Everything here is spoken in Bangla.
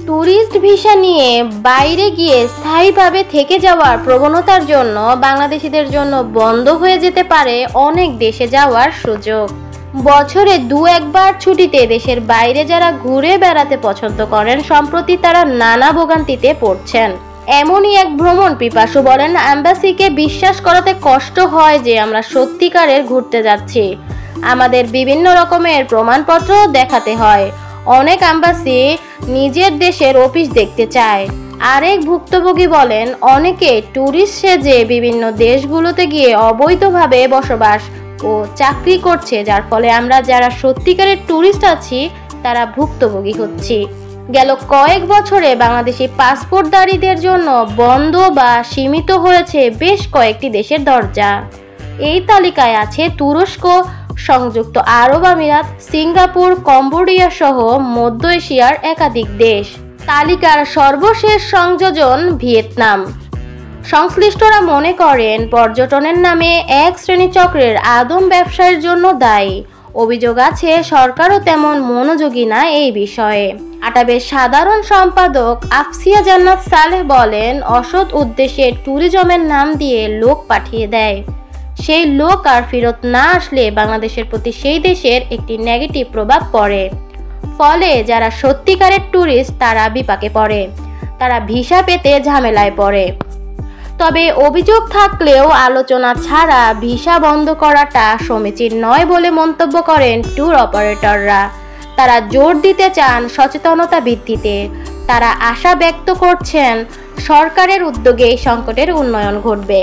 ট্যুরিস্ট ভিসা নিয়ে বাইরে গিয়ে স্থায়ীভাবে থেকে যাওয়ার প্রবণতার জন্য বাংলাদেশিদের জন্য বন্ধ হয়ে যেতে পারে অনেক দেশে যাওয়ার সুযোগ। বছরে দু একবার ছুটিতে দেশের বাইরে যারা ঘুরে বেড়াতে পছন্দ করেন, সম্প্রতি তারা নানা ভোগান্তিতে পড়ছেন। এমনই এক ভ্রমণ পিপাসু বলেন, অ্যাম্বাসিকে বিশ্বাস করাতে কষ্ট হয় যে আমরা সত্যিকারের ঘুরতে যাচ্ছি। আমাদের বিভিন্ন রকমের প্রমাণপত্র দেখাতে হয়। অনেক অ্যাম্বাসি নিজের দেশের অফিস দেখতে চায়। আরেক ভুক্তভোগী বলেন, অনেকে ট্যুরিস্ট সেজে বিভিন্ন দেশগুলোতে গিয়ে অবৈধভাবে বসবাস ও চাকরি করছে, যার ফলে আমরা যারা সত্যিকারের ট্যুরিস্ট আছি তারা ভুক্তভোগী হচ্ছি। গেল কয়েক বছরে বাংলাদেশি পাসপোর্টধারীদের জন্য বন্ধ বা সীমিত হয়েছে বেশ কয়েকটি দেশের দরজা। এই তালিকায় আছে তুরস্ক, সংযুক্ত আরব আমিরাত, সিঙ্গাপুর, কম্বোডিয়া সহ মধ্য এশিয়ার একাধিক দেশ। তালিকার সর্বশেষ সংযোজন ভিয়েতনাম। সংশ্লিষ্টরা মনে করেন পর্যটনের নামে এক শ্রেণী চক্রের আদম ব্যবসায়ের জন্য দায়ী। অভিযোগ আছে সরকারও তেমন মনোযোগী না এই বিষয়ে। আটাবের সাধারণ সম্পাদক আফসিয়া জান্নাত সালেহ বলেন, অসৎ উদ্দেশ্যে ট্যুরিজমের নাম দিয়ে লোক পাঠিয়ে দেয়। সেই লোক আর ফেরত না আসলে বাংলাদেশের প্রতি সেই দেশের একটি নেগেটিভ প্রভাব পড়ে। ফলে যারা সত্যিকারের ট্যুরিস্ট তারা বিপাকে পড়ে, তারা ভিসা পেতে ঝামেলায় পড়ে। তবে অভিযোগ থাকলেও আলোচনা ছাড়া ভিসা বন্ধ করাটা সমীচীন নয় বলে মন্তব্য করেন ট্যুর অপারেটররা। তারা জোর দিতে চান সচেতনতা বৃদ্ধিতে। তারা আশা ব্যক্ত করছেন সরকারের উদ্যোগে এই সংকটের উন্নয়ন ঘটবে।